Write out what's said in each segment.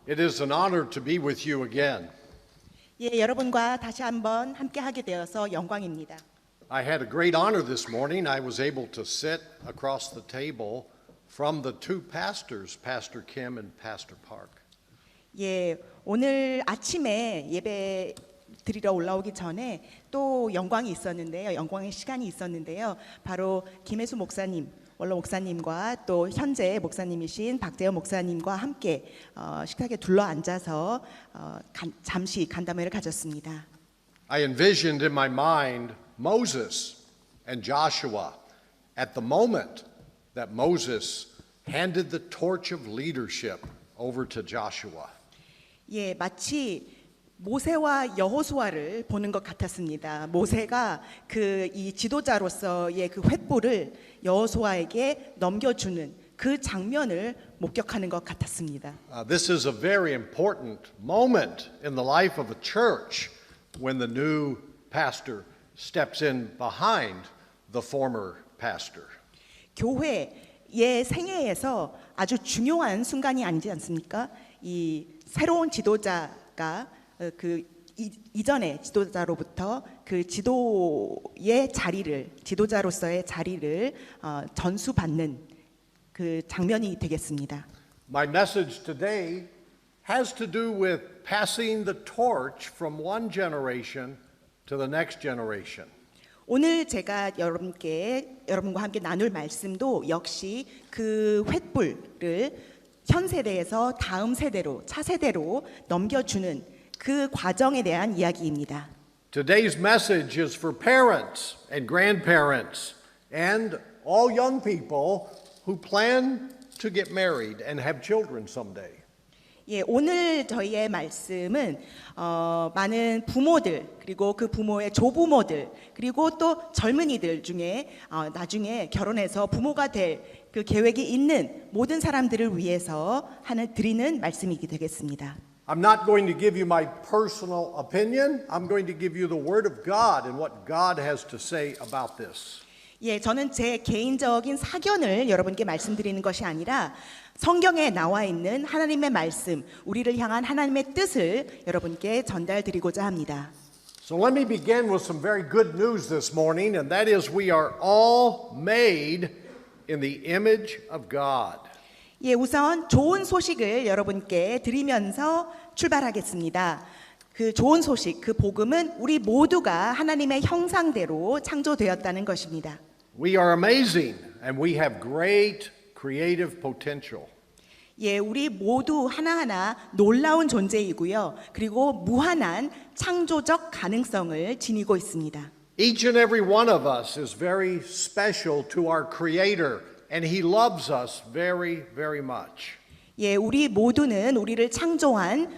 It is an honor to be with you again. 예, 여러분과 다시 한번 함께하게 되어서 영광입니다. I had a great honor this morning. I was able to sit across the table from the two pastors, Pastor Kim and Pastor Park. 예, 오늘 아침에 예배 드리러 올라오기 전에 또 영광이 있었는데요. 영광의 시간이 있었는데요. 바로 김혜수 목사님, 원로 목사님과 또 현재 목사님이신 박재현 목사님과 함께 식탁에 둘러 앉아서 잠시 간담회를 가졌습니다. I envisioned in my mind Moses and Joshua at the moment that Moses handed the torch of leadership over to Joshua. 예, 마치 모세와 여호수아를 보는 것 같았습니다. 모세가 이 지도자로서의 그 횃불을 여호수아에게 넘겨주는 그 장면을 목격하는 것 같았습니다. This is a very important moment in the life of a church when the new pastor steps in behind the former pastor. 교회의 생애에서 아주 중요한 순간이 아니지 않습니까? 이 새로운 지도자가 이전의 지도자로부터 그 지도자로서의 자리를 전수받는 그 장면이 되겠습니다. My message today has to do with passing the torch from one generation to the next generation. 오늘 제가 여러분과 함께 나눌 말씀도 역시 그 횃불을 현 세대에서 다음 세대로, 차세대로 넘겨주는 그 과정에 대한 이야기입니다. Today's message is for parents and grandparents and all young people who plan to get married and have children someday. 예, 오늘 저희의 말씀은 많은 부모들 그리고 그 부모의 조부모들 그리고 또 젊은이들 중에 나중에 결혼해서 부모가 될 그 계획이 있는 모든 사람들을 위해서 드리는 말씀이게 되겠습니다. I'm not going to give you my personal opinion. I'm going to give you the Word of God and what God has to say about this. 예, 저는 제 개인적인 사견을 여러분께 말씀드리는 것이 아니라 성경에 나와 있는 하나님의 말씀, 우리를 향한 하나님의 뜻을 여러분께 전달드리고자 합니다. So let me begin with some very good news this morning, and that is we are all made in the image of God. 예, 우선 좋은 소식을 여러분께 드리면서 출발하겠습니다. 그 좋은 소식, 그 복음은 우리 모두가 하나님의 형상대로 창조되었다는 것입니다. We are amazing and we have great creative potential. 예, 우리 모두 하나하나 놀라운 존재이고요. 그리고 무한한 창조적 가능성을 지니고 있습니다. Each and every one of us is very special to our Creator, and He loves us very, very much. 예, 우리 모두는 우리를 창조한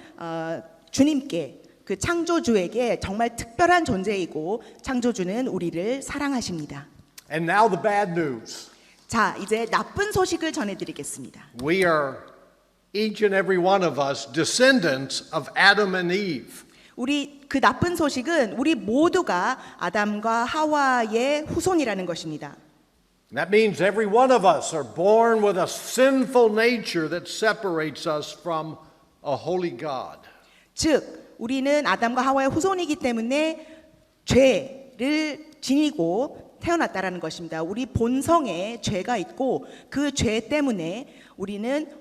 주님께, 그 창조주에게 정말 특별한 존재이고 창조주는 우리를 사랑하십니다. And now the bad news. 자, 이제 나쁜 소식을 전해드리겠습니다. We are, each and every one of us, descendants of Adam and Eve. 그 나쁜 소식은 우리 모두가 아담과 하와의 후손이라는 것입니다. That means every one of us are born with a sinful nature that separates us from a holy God. 즉, 우리는 아담과 하와의 후손이기 때문에 죄를 지니고 태어났다라는 것입니다. 우리 본성에 죄가 있고 그 죄 때문에 우리는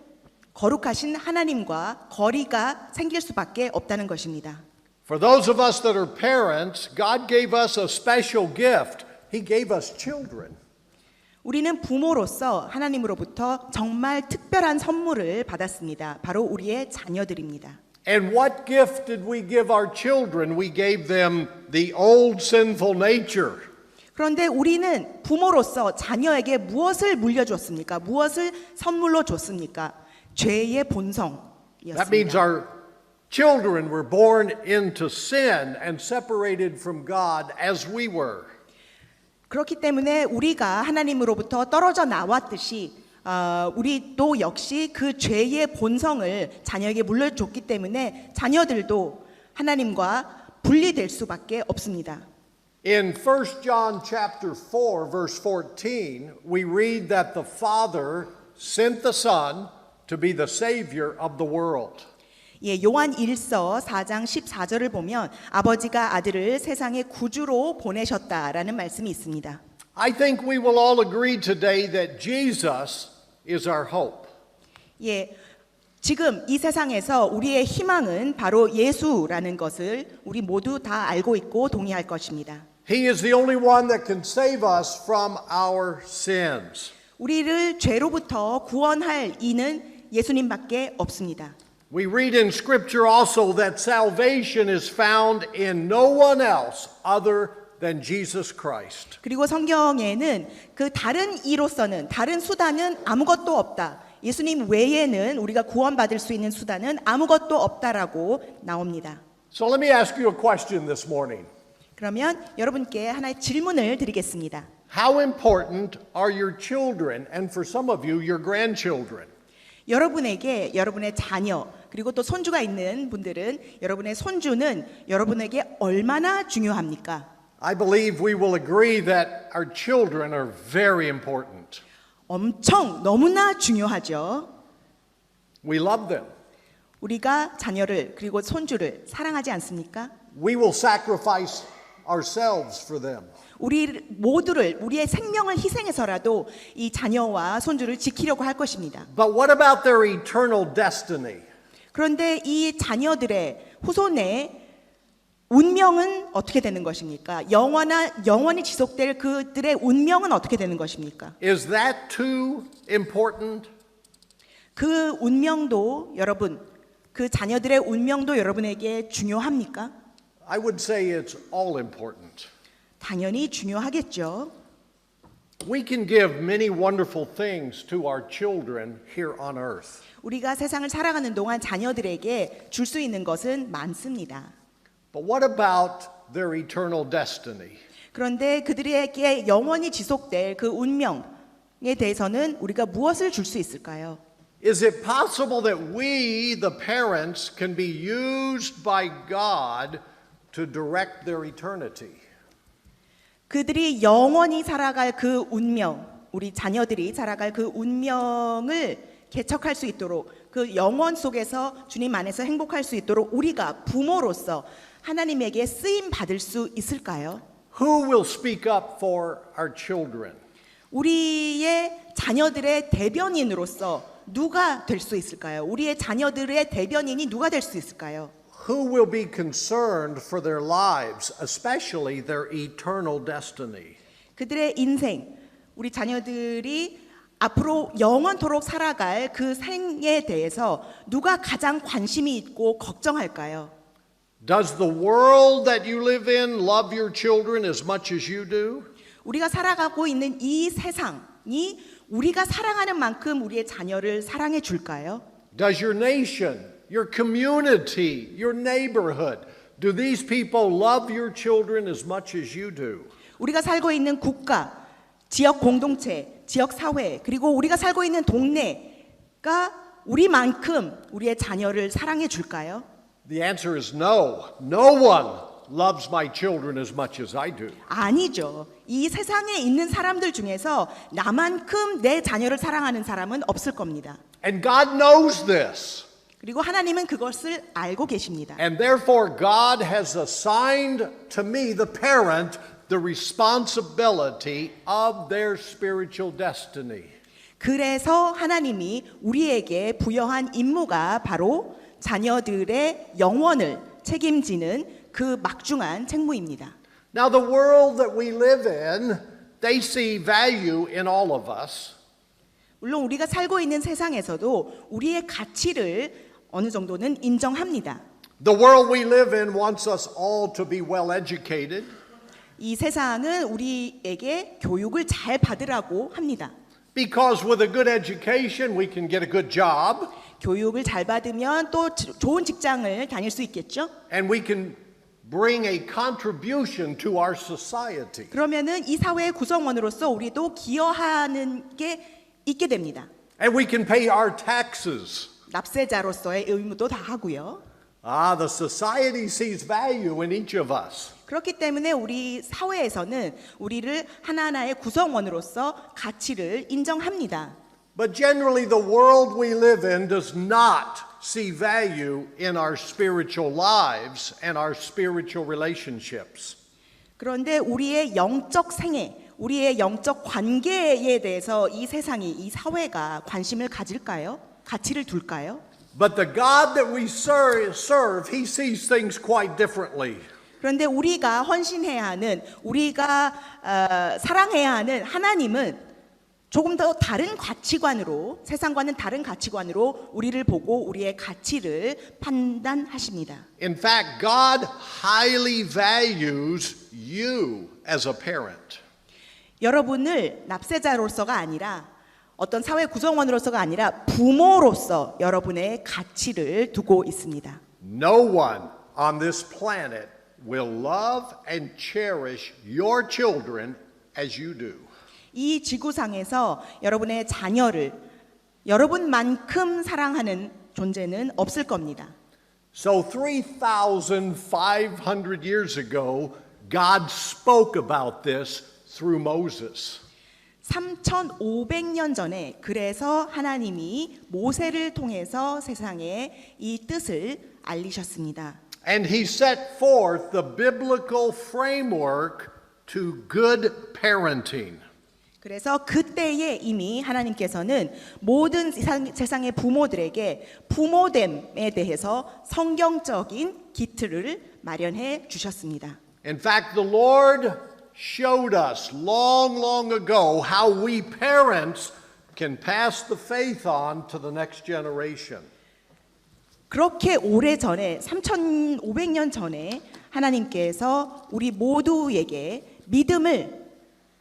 거룩하신 하나님과 거리가 생길 수밖에 없다는 것입니다. For those of us that are parents, God gave us a special gift. He gave us children. 우리는 부모로서 하나님으로부터 정말 특별한 선물을 받았습니다. 바로 우리의 자녀들입니다. And what gift did we give our children? We gave them the old sinful nature. 그런데 우리는 부모로서 자녀에게 무엇을 물려줬습니까? 무엇을 선물로 줬습니까? 죄의 That means 본성이었습니다. our children were born into sin and separated from God as we were. 그렇기 때문에 우리가 하나님으로부터 떨어져 나왔듯이 우리도 역시 그 죄의 본성을 자녀에게 물려줬기 때문에 자녀들도 하나님과 분리될 수밖에 없습니다. In 1 John chapter 4 verse 14, we read that the Father sent the Son to be the Savior of the world. 예, 요한 1서 4장 14절을 보면 아버지가 아들을 세상의 구주로 보내셨다라는 말씀이 있습니다. I think we will all agree today that Jesus is our hope. 예, 지금 이 세상에서 우리의 희망은 바로 예수라는 것을 우리 모두 다 알고 있고 동의할 것입니다. He is the only one that can save us from our sins. 우리를 죄로부터 구원할 이는 예수님밖에 없습니다. We read in Scripture also that salvation is found in no one else other than Jesus Christ. 그리고 성경에는 그 다른 이로서는 다른 수단은 아무것도 없다. 예수님 외에는 우리가 구원받을 수 있는 수단은 아무것도 없다라고 나옵니다. So let me ask you a question this morning. 그러면 여러분께 하나의 질문을 드리겠습니다. How important are your children and for some of you your grandchildren? 여러분에게 여러분의 자녀 그리고 또 손주가 있는 분들은 여러분의 손주는 여러분에게 얼마나 중요합니까? I believe we will agree that our children are very important. 엄청 너무나 중요하죠. We love them. 우리가 자녀를 그리고 손주를 사랑하지 않습니까? We will sacrifice ourselves for them. 우리 모두를 우리의 생명을 희생해서라도 이 자녀와 손주를 지키려고 할 것입니다. But what about their eternal destiny? 그런데 이 자녀들의 후손의 운명은 어떻게 되는 것입니까? 영원히 지속될 그들의 운명은 어떻게 되는 것입니까? Is that too important? 그 운명도 여러분, 그 자녀들의 운명도 여러분에게 중요합니까? I would say it's all important. 당연히 중요하겠죠. We can give many wonderful things to our children here on earth. 우리가 세상을 살아가는 동안 자녀들에게 줄 수 있는 것은 많습니다. But what about their eternal destiny? 그런데 그들에게 영원히 지속될 그 운명에 대해서는 우리가 무엇을 줄 수 있을까요? Is it possible that we, the parents, can be used by God to direct their eternity? 그들이 영원히 살아갈 그 운명, 우리 자녀들이 살아갈 그 운명을 개척할 수 있도록 그 영원 속에서 주님 안에서 행복할 수 있도록 우리가 부모로서 하나님에게 쓰임 받을 수 있을까요? Who will speak up for our children? 우리의 자녀들의 대변인으로서 누가 될 수 있을까요? 우리의 자녀들의 대변인이 누가 될 수 있을까요? Who will be concerned for their lives, especially their eternal destiny? 그들의 인생, 우리 자녀들이 앞으로 영원토록 살아갈 그 생에 대해서 누가 가장 관심이 있고 걱정할까요? Does the world that you live in love your children as much as you do? 우리가 살아가고 있는 이 세상이 우리가 사랑하는 만큼 우리의 자녀를 사랑해 줄까요? Does your nation, your community, your neighborhood, do these people love your children as much as you do? 우리가 살고 있는 국가, 지역 공동체, 지역 사회, 그리고 우리가 살고 있는 동네가 우리만큼 우리의 자녀를 사랑해 줄까요? The answer is no. No one loves my children as much as I do. 아니죠. 이 세상에 있는 사람들 중에서 나만큼 내 자녀를 사랑하는 사람은 없을 겁니다. And God knows this. 그리고 하나님은 그것을 알고 계십니다. And therefore God has assigned to me, the parent, the responsibility of their spiritual destiny. 그래서 하나님이 우리에게 부여한 임무가 바로 자녀들의 영원을 책임지는 그 막중한 책무입니다. Now the world that we live in, they see value in all of us. 물론 우리가 살고 있는 세상에서도 우리의 가치를 어느 정도는 인정합니다. The world we live in wants us all to be well educated. 이 세상은 우리에게 교육을 잘 받으라고 합니다. Because with a good education we can get a good job. 교육을 잘 받으면 또 좋은 직장을 다닐 수 있겠죠? And we can bring a contribution to our society. 그러면은 이 사회의 구성원으로서 우리도 기여하는 게 있게 됩니다. And we can pay our taxes. 납세자로서의 의무도 다 하고요. The society sees value in each of us. 그렇기 때문에 우리 사회에서는 우리를 하나하나의 구성원으로서 가치를 인정합니다. But generally the world we live in does not see value in our spiritual lives and our spiritual relationships. 그런데 우리의 영적 생애, 우리의 영적 관계에 대해서 이 세상이, 이 사회가 관심을 가질까요? 가치를 둘까요? But the God that we serve, He sees things quite differently. 그런데 우리가 헌신해야 하는, 우리가 사랑해야 하는 하나님은 조금 더 다른 가치관으로, 세상과는 다른 가치관으로 우리를 보고 우리의 가치를 판단하십니다. In fact, God highly values you as a parent. 여러분을 납세자로서가 아니라 어떤 사회 구성원으로서가 아니라 부모로서 여러분의 가치를 두고 있습니다. No one on this planet will love and cherish your children as you do. 이 지구상에서 여러분의 자녀를 여러분만큼 사랑하는 존재는 없을 겁니다. So 3,500 years ago, God spoke about this through Moses. 3,500년 전에 그래서 하나님이 모세를 통해서 세상에 이 뜻을 알리셨습니다. And he set forth the biblical framework to good parenting. 그래서 그때에 이미 하나님께서는 모든 세상의 부모들에게 부모됨에 대해서 성경적인 기틀을 마련해 주셨습니다. In fact, the Lord showed us long ago how we parents can pass the faith on to the next generation. 그렇게 오래전에 3,500년 전에 하나님께서 우리 모두에게 믿음을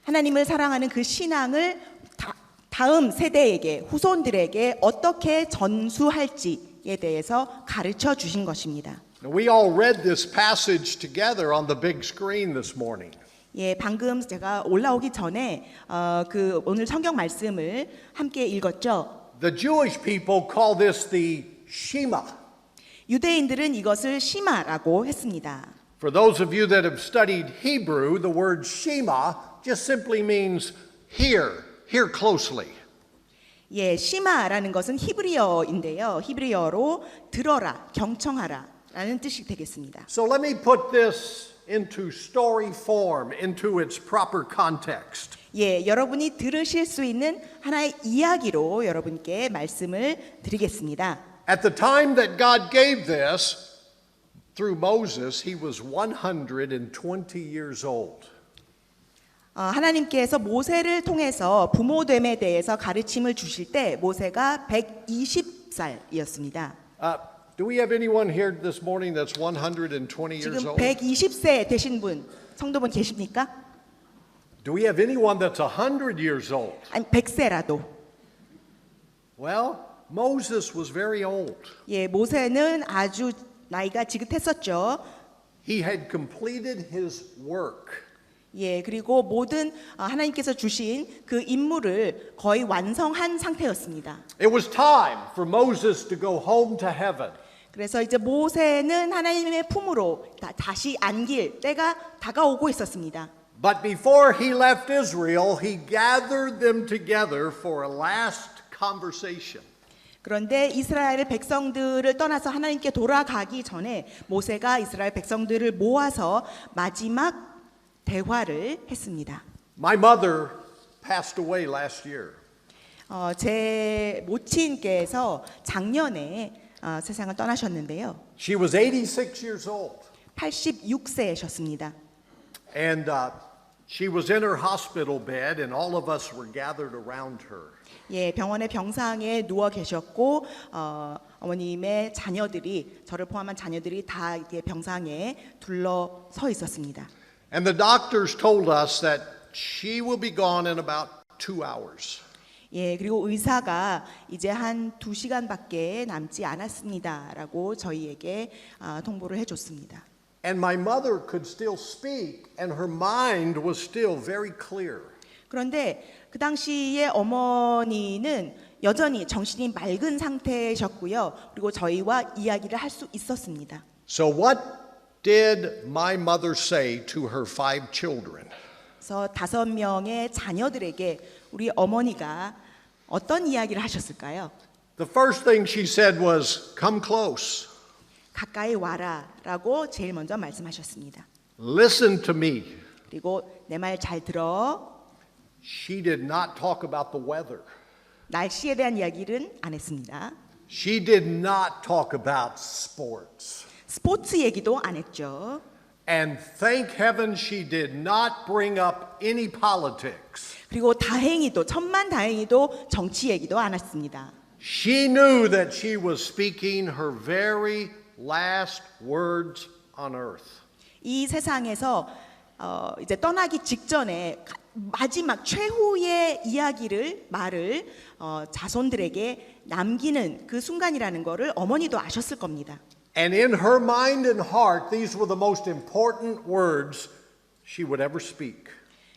하나님을 사랑하는 그 신앙을 다음 세대에게 후손들에게 어떻게 전수할지에 대해서 가르쳐 주신 것입니다. We all read this passage together on the big screen this morning. 예, 방금 제가 올라오기 전에 그 오늘 성경 말씀을 함께 읽었죠. The Jewish people call this the Shema. 유대인들은 이것을 시마라고 했습니다. For those of you that have studied Hebrew, the word Shema just simply means hear closely. 예, 시마라는 것은 히브리어인데요. 히브리어로 들어라, 경청하라라는 뜻이 되겠습니다. So let me put this into story form, into its proper context. 예, 여러분이 들으실 수 있는 하나의 이야기로 여러분께 말씀을 드리겠습니다. At the time that God gave this through Moses, he was 120 years old. 하나님께서 모세를 통해서 부모됨에 대해서 가르침을 주실 때 모세가 120살이었습니다. Do we have anyone here this morning that's 120 years 지금 old? 120세 되신 분, 성도분 계십니까? Do we have anyone that's 100 years old? 아니 100세라도. Well, Moses was very old. 예, 모세는 아주 나이가 지긋했었죠. He had completed his work. 예, 그리고 모든 하나님께서 주신 그 임무를 거의 완성한 상태였습니다. It was time for Moses to go home to heaven. 그래서 이제 모세는 하나님의 품으로 다시 안길 때가 다가오고 있었습니다. But before he left Israel, he gathered them together for a last conversation. 그런데 이스라엘 백성들을 떠나서 하나님께 돌아가기 전에 모세가 이스라엘 백성들을 모아서 마지막 대화를 했습니다. My mother passed away last year. 제 모친께서 작년에 세상을 떠나셨는데요. She was 86 years old. 86세셨습니다. And she was in her hospital bed and all of us were gathered around her. 예, 병원의 병상에 누워 계셨고 어머님의 자녀들이 저를 포함한 자녀들이 다 이렇게 병상에 둘러서 있었습니다. And the doctors told us that she will be gone in about 2 hours. 예, 그리고 의사가 이제 한 2시간밖에 남지 않았습니다라고 저희에게 통보를 해줬습니다. And my mother could still speak and her mind was still very clear. 그런데 그 당시에 어머니는 여전히 정신이 맑은 상태셨고요. 그리고 저희와 이야기를 할 수 있었습니다. So what did my mother say to her 5 children? 그래서 5명의 자녀들에게 우리 어머니가 어떤 이야기를 하셨을까요? The first thing she said was, "Come close. 가까이 와라라고 제일 먼저 말씀하셨습니다. Listen to me." 그리고 내 말 잘 들어. She did not talk about the weather. 날씨에 대한 이야기는 안 했습니다. She did not talk about sports. 스포츠 얘기도 안 했죠. And thank heaven she did not bring up any politics. 그리고 다행히도 천만 다행히도 정치 얘기도 안 했습니다. She knew that she was speaking her very last words on earth. 이 세상에서 이제 떠나기 직전에 마지막 최후의 말을 자손들에게 남기는 그 순간이라는 것을 어머니도 아셨을 겁니다. And in her mind and heart, these were the most important words she would ever speak.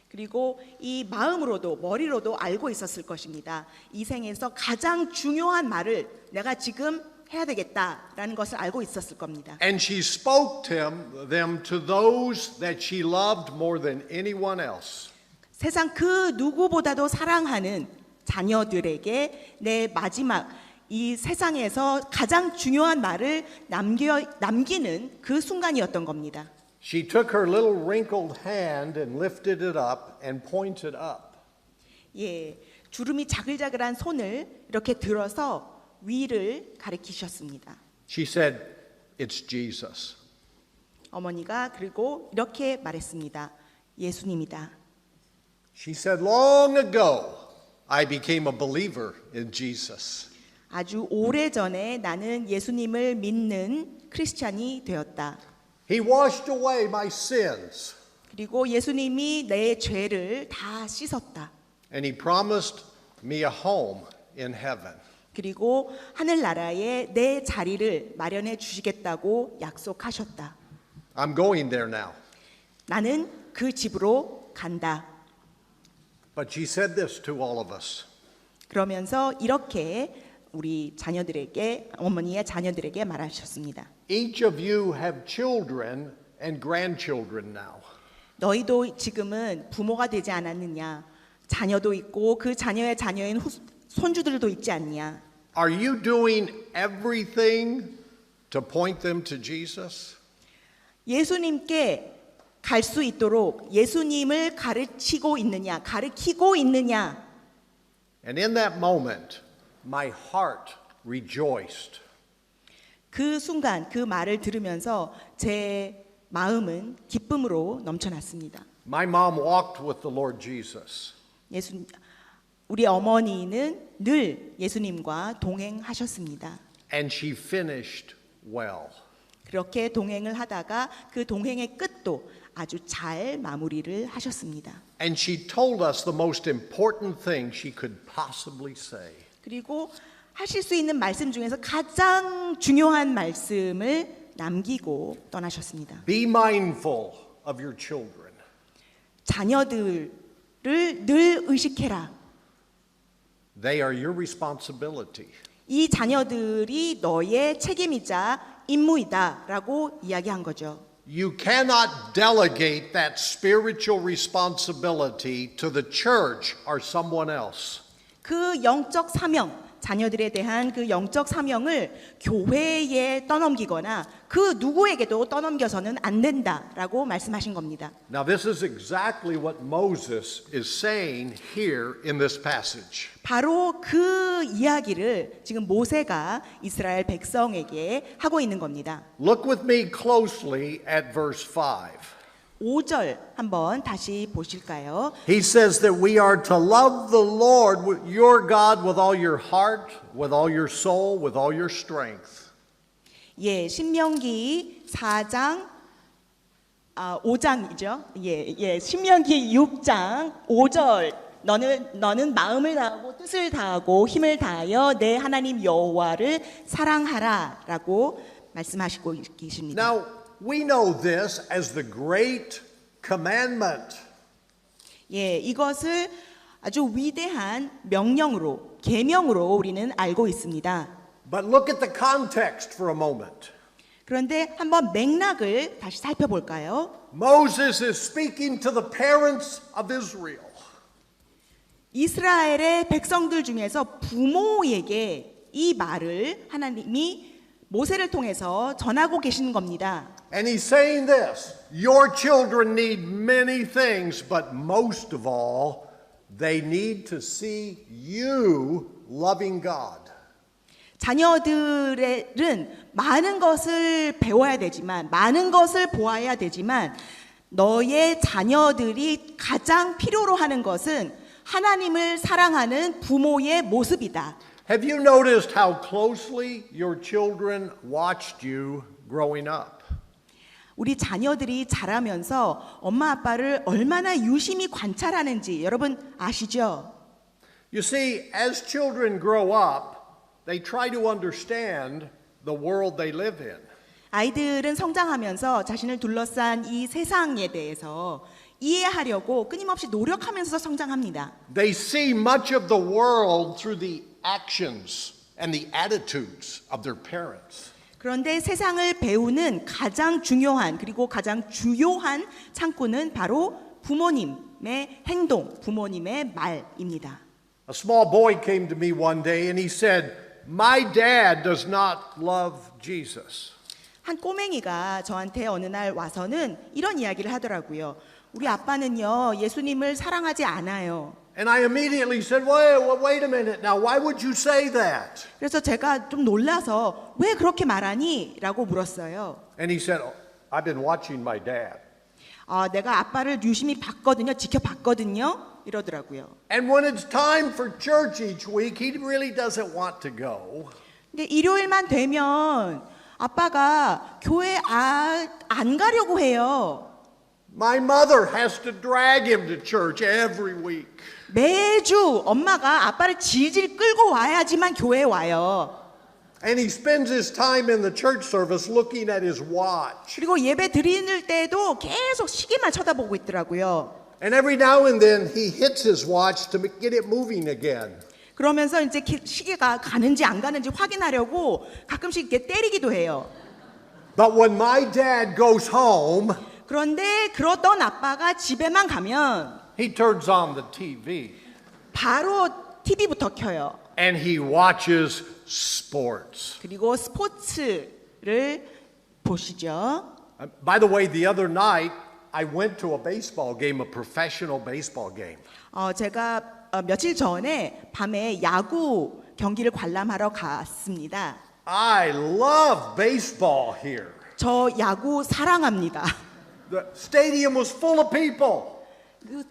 그리고 이 마음으로도 머리로도 알고 있었을 것입니다. 이 생에서 가장 중요한 말을 내가 지금 해야 되겠다라는 것을 알고 있었을 겁니다. And she spoke them to those that she loved more than anyone else. 세상 그 누구보다도 사랑하는 자녀들에게 내 마지막 이 세상에서 가장 중요한 말을 남기는 그 순간이었던 겁니다. She took her little wrinkled hand and lifted it up and pointed up. 예, 주름이 자글자글한 손을 이렇게 들어서 위를 가리키셨습니다. She said, "It's Jesus." 어머니가 그리고 이렇게 말했습니다. 예수님이다. She said, "Long ago, I became a believer in Jesus." 아주 오래전에 나는 예수님을 믿는 크리스찬이 되었다. He washed away my sins, 그리고 예수님이 내 죄를 다 씻었다. and he promised me a home in heaven. 그리고 하늘나라에 내 자리를 마련해 주시겠다고 약속하셨다. I'm going there now. 나는 그 집으로 간다. But she said this to all of us. 그러면서 이렇게 우리 자녀들에게 어머니의 자녀들에게 말하셨습니다. Each of you have children and grandchildren now. 너희도 지금은 부모가 되지 않았느냐? 자녀도 있고 그 자녀의 자녀인 손주들도 있지 않냐? Are you doing everything to point them to Jesus? 예수님께 갈 수 있도록 예수님을 가르치고 있느냐? 가르치고 있느냐? And in that moment, my heart rejoiced. 그 순간 그 말을 들으면서 제 마음은 기쁨으로 넘쳐났습니다. My mom walked with the Lord Jesus. 우리 어머니는 늘 예수님과 동행하셨습니다. And she finished well. 그렇게 동행을 하다가 그 동행의 끝도 아주 잘 마무리를 하셨습니다. And she told us the most important thing she could possibly say. 그리고 하실 수 있는 말씀 중에서 가장 중요한 말씀을 남기고 떠나셨습니다. Be mindful of your children. 자녀들을 늘 의식해라. They are your responsibility. 이 자녀들이 너의 책임이자 임무이다라고 이야기한 거죠. You cannot delegate that spiritual responsibility to the church or someone else. 그 영적 사명, 자녀들에 대한 그 영적 사명을 교회에 떠넘기거나 그 누구에게도 떠넘겨서는 안 된다라고 말씀하신 겁니다. Now this is exactly what Moses is saying here in this passage. 바로 그 이야기를 지금 모세가 이스라엘 백성에게 하고 있는 겁니다. Look with me closely at verse 5. 5절 한번 다시 보실까요? He says that we are to love the Lord your God with all your heart, with all your soul, with all your strength. 예, 신명기 4장 5장이죠. 예, 신명기 6장 5절 너는 마음을 다하고 뜻을 다하고 힘을 다하여 내 하나님 여호와를 사랑하라라고 말씀하시고 계십니다. Now we know this as the great commandment. 예, 이것을 아주 위대한 명령으로 계명으로 우리는 알고 있습니다. But look at the context for a moment. 그런데 한번 맥락을 다시 살펴볼까요? Moses is speaking to the parents of Israel. 이스라엘의 백성들 중에서 부모에게 이 말을 하나님이 모세를 통해서 전하고 계시는 겁니다. And he's saying this, your children need many things, but most of all, they need to see you loving God. 자녀들은 많은 것을 배워야 되지만, 많은 것을 보아야 되지만, 너의 자녀들이 가장 필요로 하는 것은 하나님을 사랑하는 부모의 모습이다. Have you noticed how closely your children watched you growing up? 우리 자녀들이 자라면서 엄마 아빠를 얼마나 유심히 관찰하는지 여러분 아시죠? You see, as children grow up, they try to understand the world they live in. 아이들은 성장하면서 자신을 둘러싼 이 세상에 대해서 이해하려고 끊임없이 노력하면서 성장합니다. They see much of the world through the actions and the attitudes of their parents. 그런데 세상을 배우는 가장 중요한 그리고 가장 주요한 창구는 바로 부모님의 행동, 부모님의 말입니다. A small boy came to me one day and he said, "My dad does not love Jesus." 한 꼬맹이가 저한테 어느 날 와서는 이런 이야기를 하더라고요. 우리 아빠는요, 예수님을 사랑하지 않아요. And I immediately said, wait a minute now, why would you say that? 그래서 제가 좀 놀라서 왜 그렇게 말하니? 라고 물었어요. And he said, I've been watching my dad. 내가 아빠를 유심히 봤거든요. 지켜봤거든요. 이러더라고요. And when it's time for church each week, he really doesn't want to go. 근데 일요일만 되면 아빠가 교회 안 가려고 해요. My mother has to drag him to church every week. 매주 엄마가 아빠를 질질 끌고 와야지만 교회에 와요. And he spends his time in the church service looking at his watch. 그리고 예배 드리는 때도 계속 시계만 쳐다보고 있더라고요. And every now and then he hits his watch to get it moving again. 그러면서 이제 시계가 가는지 안 가는지 확인하려고 가끔씩 이렇게 때리기도 해요. But when my dad goes home, 그런데 그러던 아빠가 집에만 가면 he turns on the TV 바로 TV부터 켜요. and he watches sports. 그리고 스포츠를 보시죠. By the way, the other night I went to a baseball game, a professional baseball game. 제가 며칠 전에 밤에 야구 경기를 관람하러 갔습니다. I love baseball here. 저 야구 사랑합니다. The stadium was full of people.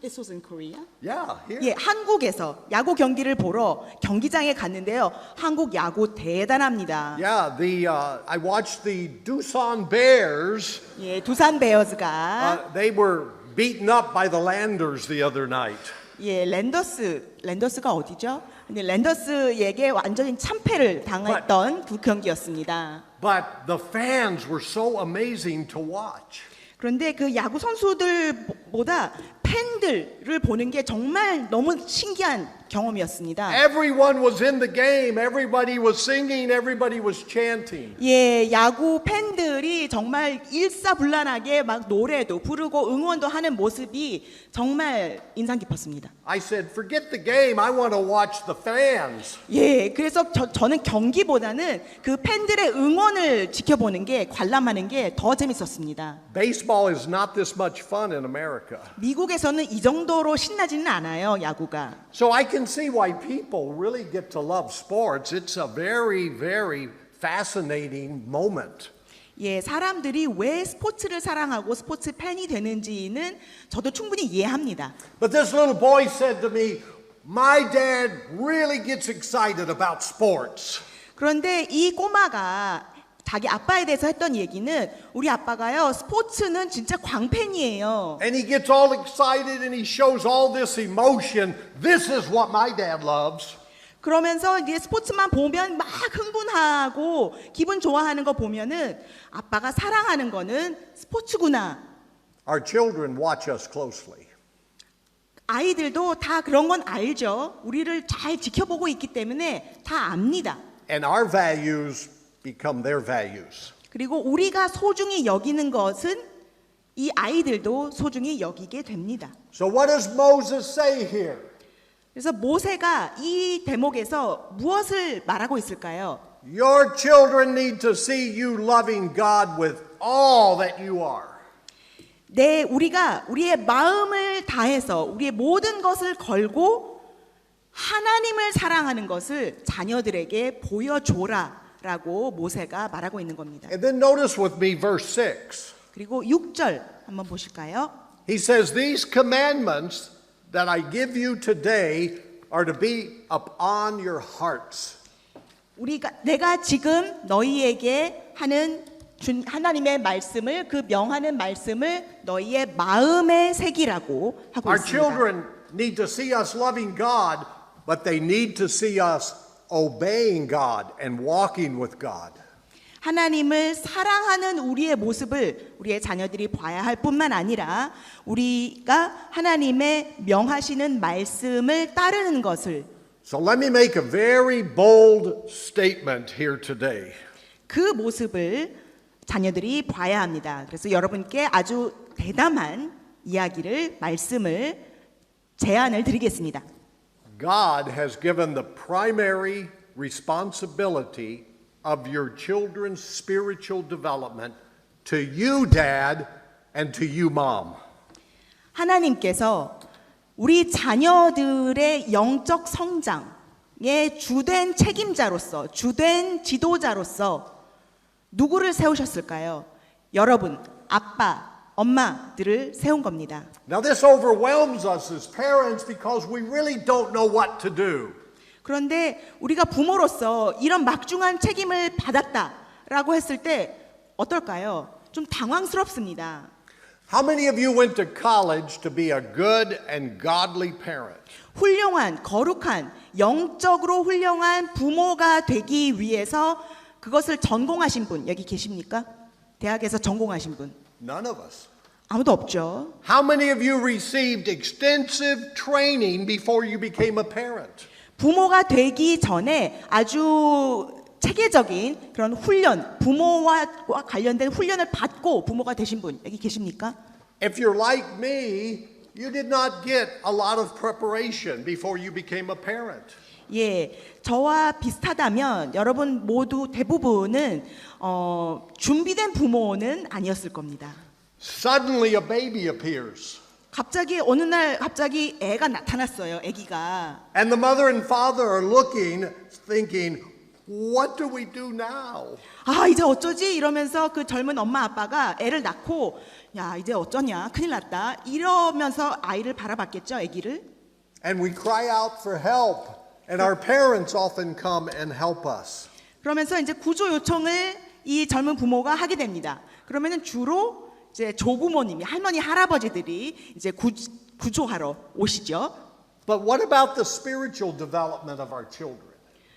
This was in Korea? Yeah, here. 예, 한국에서 야구 경기를 보러 경기장에 갔는데요. 한국 야구 대단합니다. Yeah, I watched the Doosan Bears. 예, 두산 베어즈가 They were beaten up by the Landers the other night. 예, 랜더스가 어디죠? 근데 랜더스에게 완전히 참패를 당했던 그 경기였습니다. But the fans were so amazing to watch. 그런데 그 야구 선수들보다 팬들을 보는 게 정말 너무 신기한 경험이었습니다. Everyone was in the game. Everybody was singing. Everybody was chanting. 예, 야구 팬들이 정말 일사불란하게 막 노래도 부르고 응원도 하는 모습이 정말 인상 깊었습니다. I said, forget the game. I want to watch the fans. 예, 그래서 저는 경기보다는 그 팬들의 응원을 지켜보는 게 관람하는 게 더 재밌었습니다. Baseball is not this much fun in America. 미국에서는 이 정도로 신나지는 않아요, 야구가. So I can see why people really get to love sports. It's a very, very fascinating moment. 예, 사람들이 왜 스포츠를 사랑하고 스포츠 팬이 되는지는 저도 충분히 이해합니다. But this little boy said to me, my dad really gets excited about sports. 그런데 이 꼬마가 자기 아빠에 대해서 했던 얘기는 우리 아빠가요, 스포츠는 진짜 광팬이에요. And he gets all excited and he shows all this emotion. This is what my dad loves. 그러면서 이제 스포츠만 보면 막 흥분하고 기분 좋아하는 거 보면은 아빠가 사랑하는 거는 스포츠구나. Our children watch us closely. 아이들도 다 그런 건 알죠. 우리를 잘 지켜보고 있기 때문에 다 압니다. And our values become their values. 그리고 우리가 소중히 여기는 것은 이 아이들도 소중히 여기게 됩니다. So what does Moses say here? 그래서 모세가 이 대목에서 무엇을 말하고 있을까요? Your children need to see you loving God with all that you are. 우리가 우리의 마음을 다해서 우리의 모든 것을 걸고 하나님을 사랑하는 것을 자녀들에게 보여줘라라고 모세가 말하고 있는 겁니다. And then notice with me verse 6. 그리고 6절 한번 보실까요? He says, These commandments that I give you today are to be upon your hearts. 내가 지금 너희에게 하는 하나님의 말씀을 그 명하는 말씀을 너희의 마음에 새기라고 하고 Our 있습니다. children need to see us loving God, but they need to see us obeying God and walking with God. 하나님을 사랑하는 우리의 모습을 우리의 자녀들이 봐야 할 뿐만 아니라 우리가 하나님의 명하시는 말씀을 따르는 것을 So let me make a very bold statement here today. 그 모습을 자녀들이 봐야 합니다. 그래서 여러분께 아주 대담한 이야기를 말씀을 제안을 드리겠습니다. God has given the primary responsibility of your children's spiritual development to you, Dad, and to you, Mom. 하나님께서 우리 자녀들의 영적 성장의 주된 책임자로서, 주된 지도자로서 누구를 세우셨을까요? 여러분, 아빠, 엄마들을 세운 겁니다. Now this overwhelms us as parents because we really don't know what to do. 그런데 우리가 부모로서 이런 막중한 책임을 받았다라고 했을 때 어떨까요? 좀 당황스럽습니다. How many of you went to college to be a good and godly parent? 훌륭한, 거룩한, 영적으로 훌륭한 부모가 되기 위해서 그것을 전공하신 분 여기 계십니까? 대학에서 전공하신 분 None of us. 아무도 없죠. How many of you received extensive training before you became a parent? 부모가 되기 전에 아주 체계적인 그런 훈련, 부모와 관련된 훈련을 받고 부모가 되신 분 여기 계십니까? If you're like me, you did not get a lot of preparation before you became a parent. 예, 저와 비슷하다면 여러분 모두 대부분은 준비된 부모는 아니었을 겁니다. Suddenly a baby appears. 갑자기 어느 날 갑자기 애가 나타났어요. 아기가. And the mother and father are looking, thinking, what do we do now? 아, 이제 어쩌지? 이러면서 그 젊은 엄마 아빠가 애를 낳고 야, 이제 어쩌냐? 큰일 났다. 이러면서 아이를 바라봤겠죠, 아기를. And we cry out for help. And our parents often come and help us. 그러면서 이제 구조 요청을 이 젊은 부모가 하게 됩니다. 그러면은 주로 이제 조부모님이 할머니 할아버지들이 이제 구조하러 오시죠. But what about the spiritual development of our children?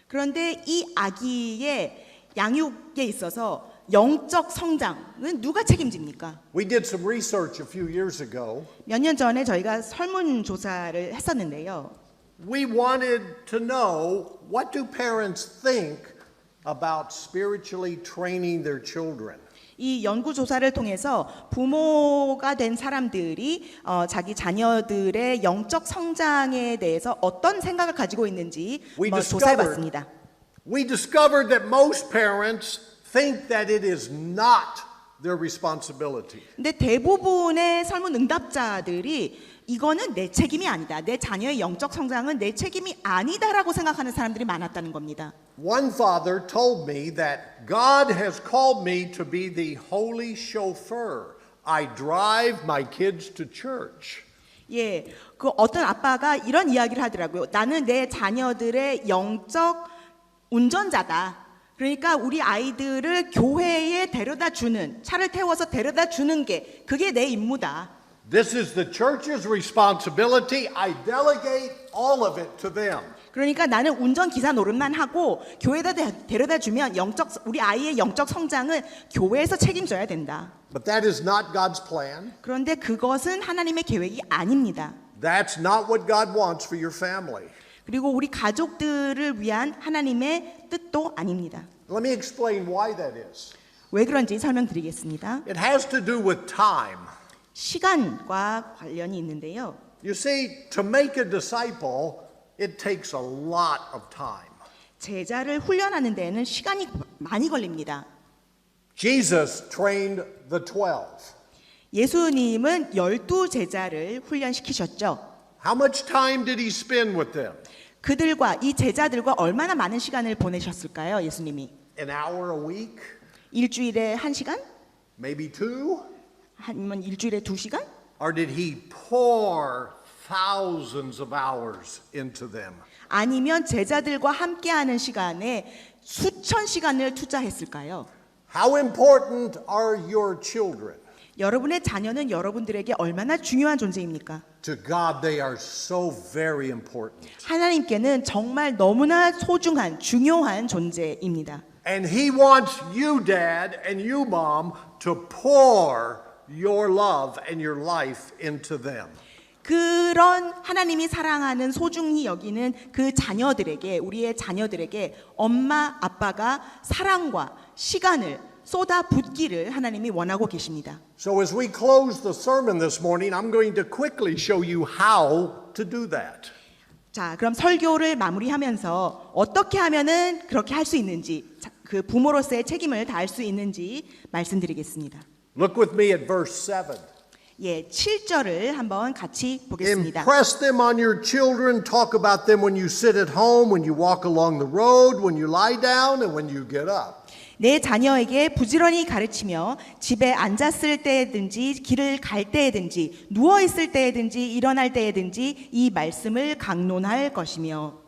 그런데 이 아기의 양육에 있어서 영적 성장은 누가 책임집니까? We did some research a few years ago. 몇 년 전에 저희가 설문조사를 했었는데요. We wanted to know, what do parents think about spiritually training their children? 이 연구 조사를 통해서 부모가 된 사람들이 자기 자녀들의 영적 성장에 대해서 어떤 생각을 가지고 있는지 조사해봤습니다. We discovered that most parents think that it is not their responsibility. 근데 대부분의 설문 응답자들이 이거는 내 책임이 아니다. 내 자녀의 영적 성장은 내 책임이 아니다라고 생각하는 사람들이 많았다는 겁니다. One father told me that God has called me to be the holy chauffeur. I drive my kids to church. 예, 그 어떤 아빠가 이런 이야기를 하더라고요. 나는 내 자녀들의 영적 운전자다. 그러니까 우리 아이들을 교회에 데려다 주는, 차를 태워서 데려다 주는 게 그게 내 임무다. This is the church's responsibility. I delegate all of it to them. 그러니까 나는 운전기사 노릇만 하고 교회에다 데려다 주면 우리 아이의 영적 성장은 교회에서 책임져야 된다. But that is not God's plan. 그런데 그것은 하나님의 계획이 아닙니다. That's not what God wants for your family. 그리고 우리 가족들을 위한 하나님의 뜻도 아닙니다. Let me explain why that is. 왜 그런지 설명드리겠습니다. It has to do with time. 시간과 관련이 있는데요. You see, to make a disciple, it takes a lot of time. 제자를 훈련하는 데에는 시간이 많이 걸립니다. Jesus trained the 12. 예수님은 12제자를 훈련시키셨죠. How much time did he spend with them? 그들과 이 제자들과 얼마나 많은 시간을 보내셨을까요, 예수님이? An hour a week? 일주일에 1시간? Maybe 2? 아니면 일주일에 2시간? Or did he pour thousands of hours into them? 아니면 제자들과 함께하는 시간에 수천 시간을 투자했을까요? How important are your children? 여러분의 자녀는 여러분들에게 얼마나 중요한 존재입니까? To God, they are so very important. 하나님께는 정말 너무나 소중한, 중요한 존재입니다. And He wants you, Dad, and you, Mom, to pour your love and your life into them. 그런 하나님이 사랑하는 소중히 여기는 그 자녀들에게, 우리의 자녀들에게 엄마, 아빠가 사랑과 시간을 쏟아 붓기를 하나님이 원하고 계십니다. So as we close the sermon this morning, I'm going to quickly show you how to do that. 자, 그럼 설교를 마무리하면서 어떻게 하면은 그렇게 할 수 있는지, 그 부모로서의 책임을 다할 수 있는지 말씀드리겠습니다. Look with me at verse 7. 예, 7절을 한번 같이 보겠습니다. Impress them on your children. Talk about them when you sit at home, when you walk along the road, when you lie down, and when you get up. 내 자녀에게 부지런히 가르치며 집에 앉았을 때든지 길을 갈 때든지 누워 있을 때든지 일어날 때든지 이 말씀을 강론할 것이며.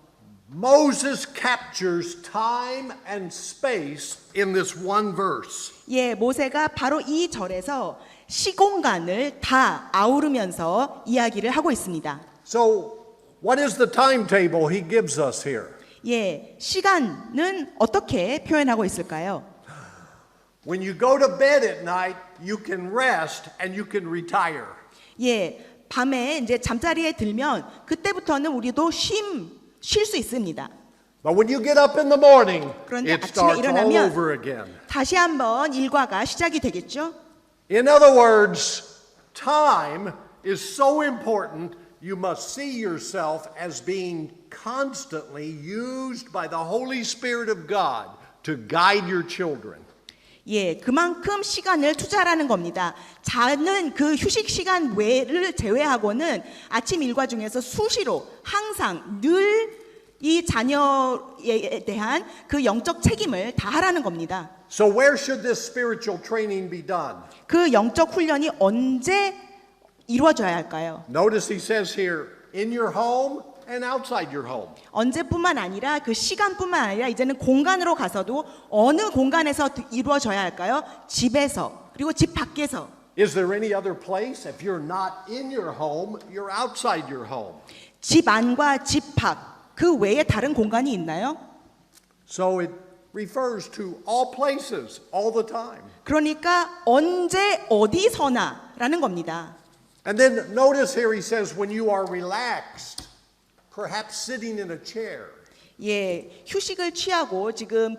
Moses captures time and space in this one verse. 예, 모세가 바로 이 절에서 시공간을 다 아우르면서 이야기를 하고 있습니다. So, what is the timetable he gives us here? 예, 시간은 어떻게 표현하고 있을까요? When you go to bed at night, you can rest and you can retire. 예, 밤에 이제 잠자리에 들면 그때부터는 우리도 쉴 수 있습니다. But when you get up in the morning, 그런데 it 아침에 starts all 일어나면 over again. 다시 한번 일과가 시작이 되겠죠? In other words, time is so important, you must see yourself as being constantly used by the Holy Spirit of God to guide your children. 예, 그만큼 시간을 투자하라는 겁니다. 자는 그 휴식 시간 외를 제외하고는 아침 일과 중에서 수시로 항상 늘 이 자녀에 대한 그 영적 책임을 다하라는 겁니다. So where should this spiritual training be done? 그 영적 훈련이 언제 이루어져야 할까요? Notice he says here, in your home and outside your home. 언제뿐만 아니라 그 시간뿐만 아니라 이제는 공간으로 가서도 어느 공간에서 이루어져야 할까요? 집에서 그리고 집 밖에서. Is there any other place? If you're not in your home, you're outside your home. 집 안과 집 밖, 그 외에 다른 공간이 있나요? So it refers to all places, all the time. 그러니까 언제 어디서나라는 겁니다. And then notice here he says, when you are relaxed, perhaps sitting in a chair. 예, 휴식을 취하고 지금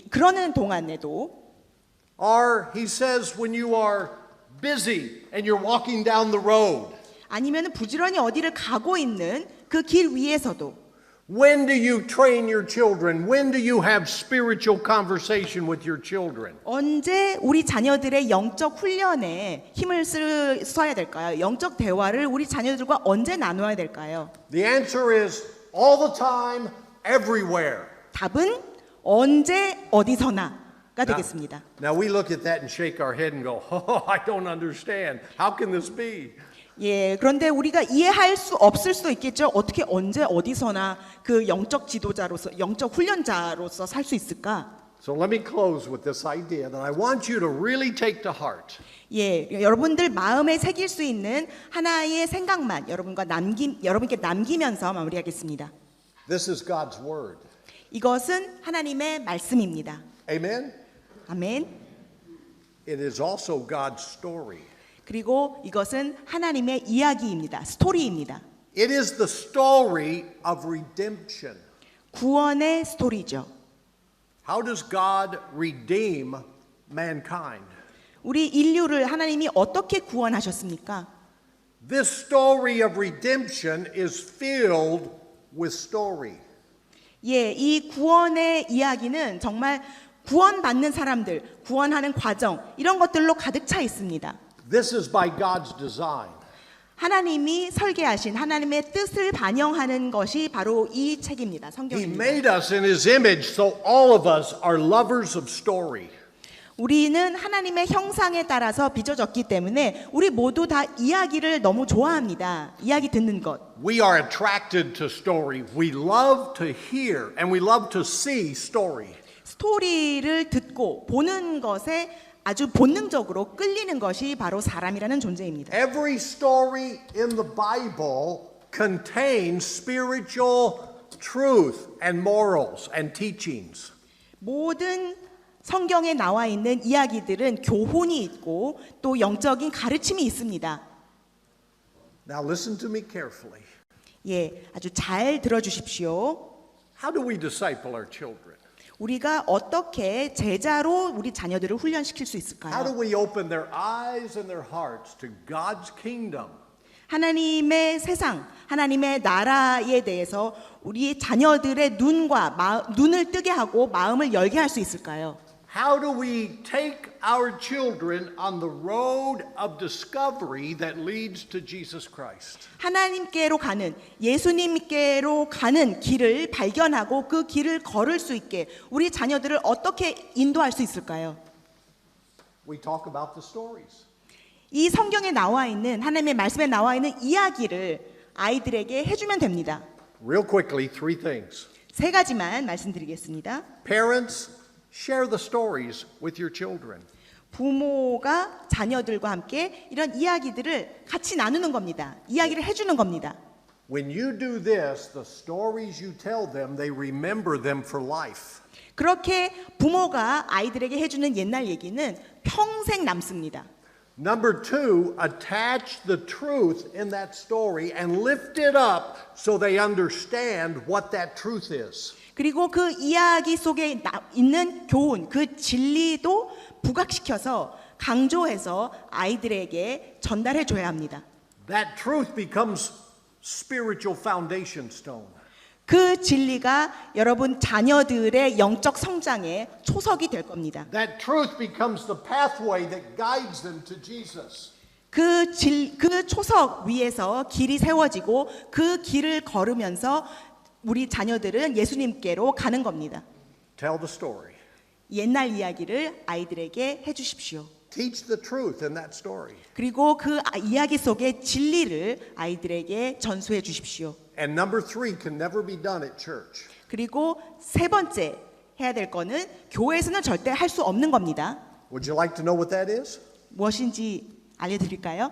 그러는 동안에도 Or he says, when you are busy and you're walking down the road. 아니면 부지런히 어디를 가고 있는 그 길 위에서도 When do you train your children? When do you have spiritual conversation with your children? 언제 우리 자녀들의 영적 훈련에 힘을 써야 될까요? 영적 대화를 우리 자녀들과 언제 나눠야 될까요? The answer is all the time, everywhere. 답은 언제 어디서나가 되겠습니다. Now we look at that and shake our head and go, oh, I don't understand. How can this be? 예, 그런데 우리가 이해할 수 없을 수도 있겠죠. 어떻게 언제 어디서나 그 영적 지도자로서, 영적 훈련자로서 살 수 있을까? So let me close with this idea that I want you to really take to heart. 예, 여러분들 마음에 새길 수 있는 하나의 생각만 여러분께 남기면서 마무리하겠습니다. This is God's word. 이것은 하나님의 말씀입니다. Amen? 아멘. It is also God's story. 그리고 이것은 하나님의 이야기입니다. 스토리입니다. It is the story of redemption. 구원의 스토리죠. How does God redeem mankind? 우리 인류를 하나님이 어떻게 구원하셨습니까? This story of redemption is filled with story. 예, 이 구원의 이야기는 정말 구원받는 사람들, 구원하는 과정 이런 것들로 가득 차 있습니다. This is by God's design. 하나님이 설계하신 하나님의 뜻을 반영하는 것이 바로 이 책입니다. He 성경입니다. made us in His image, so all of us are lovers of story. 우리는 하나님의 형상에 따라서 빚어졌기 때문에 우리 모두 다 이야기를 너무 좋아합니다. 이야기 듣는 것. We are attracted to story. We love to hear and we love to see story. 스토리를 듣고 보는 것에 아주 본능적으로 끌리는 것이 바로 사람이라는 존재입니다. Every story in the Bible contains spiritual truth and morals and teachings. 모든 성경에 나와 있는 이야기들은 교훈이 있고 또 영적인 가르침이 있습니다. Now listen to me carefully. 예, 아주 잘 들어주십시오. How do we disciple our children? 우리가 어떻게 제자로 우리 자녀들을 훈련시킬 수 How 있을까요? do we open their eyes and their hearts to God's kingdom? 하나님의 세상, 하나님의 나라에 대해서 우리 자녀들의 눈을 뜨게 하고 마음을 열게 할 수 있을까요? How do we take our children on the road of discovery that leads to Jesus Christ? 하나님께로 가는 예수님께로 가는 길을 발견하고 그 길을 걸을 수 있게 우리 자녀들을 어떻게 인도할 수 있을까요? We talk about the stories. 이 성경에 나와 있는 하나님의 말씀에 나와 있는 이야기를 아이들에게 해주면 됩니다. Real quickly, three things. 세 가지만 말씀드리겠습니다. Parents, share the stories with your children. 부모가 자녀들과 함께 이런 이야기들을 같이 나누는 겁니다. 이야기를 해주는 겁니다. When you do this, the stories you tell them, they remember them for life. 그렇게 부모가 아이들에게 해주는 옛날 얘기는 평생 남습니다. Number two, attach the truth in that story and lift it up so they understand what that truth is. 그리고 그 이야기 속에 있는 교훈, 그 진리도 부각시켜서 강조해서 아이들에게 전달해 줘야 합니다. That truth becomes spiritual foundation stone. 그 진리가 여러분 자녀들의 영적 성장의 초석이 될 겁니다. That truth becomes the pathway that guides them to Jesus. 그 초석 위에서 길이 세워지고 그 길을 걸으면서 우리 자녀들은 예수님께로 가는 겁니다. Tell the story. 옛날 이야기를 아이들에게 해주십시오. Teach the truth in that story. 그리고 그 이야기 속의 진리를 아이들에게 전수해 주십시오. And number three can never be done at church. 그리고 세 번째 해야 될 거는 교회에서는 절대 할 수 없는 겁니다. Would you like to know what that is? 무엇인지 알려드릴까요?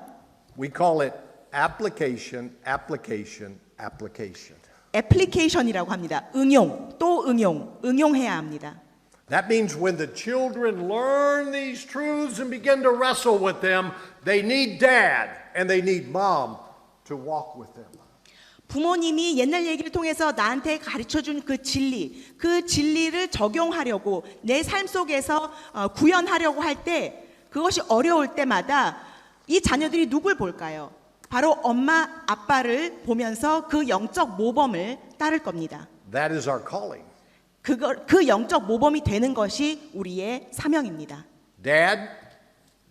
We call it application, application, application. 애플리케이션이라고 합니다. 응용, 또 응용해야 합니다. That means when the children learn these truths and begin to wrestle with them, they need dad and they need mom to walk with them. 부모님이 옛날 얘기를 통해서 나한테 가르쳐준 그 진리를 적용하려고 내 삶 속에서 구현하려고 할 때 그것이 어려울 때마다 이 자녀들이 누굴 볼까요? 바로 엄마, 아빠를 보면서 그 영적 모범을 따를 겁니다. That is our calling. 그 영적 모범이 되는 것이 우리의 사명입니다. Dad,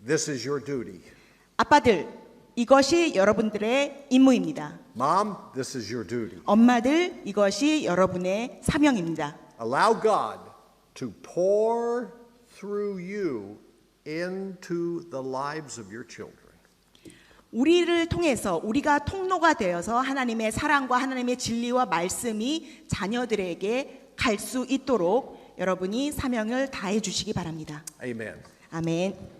this is your duty. 아빠들, 이것이 여러분들의 임무입니다. Mom, this is your duty. 엄마들, 이것이 여러분의 사명입니다. Allow God to pour through you into the lives of your children. 우리를 통해서 우리가 통로가 되어서 하나님의 사랑과 하나님의 진리와 말씀이 자녀들에게 갈 수 있도록 여러분이 사명을 다해 주시기 바랍니다. Amen. 아멘.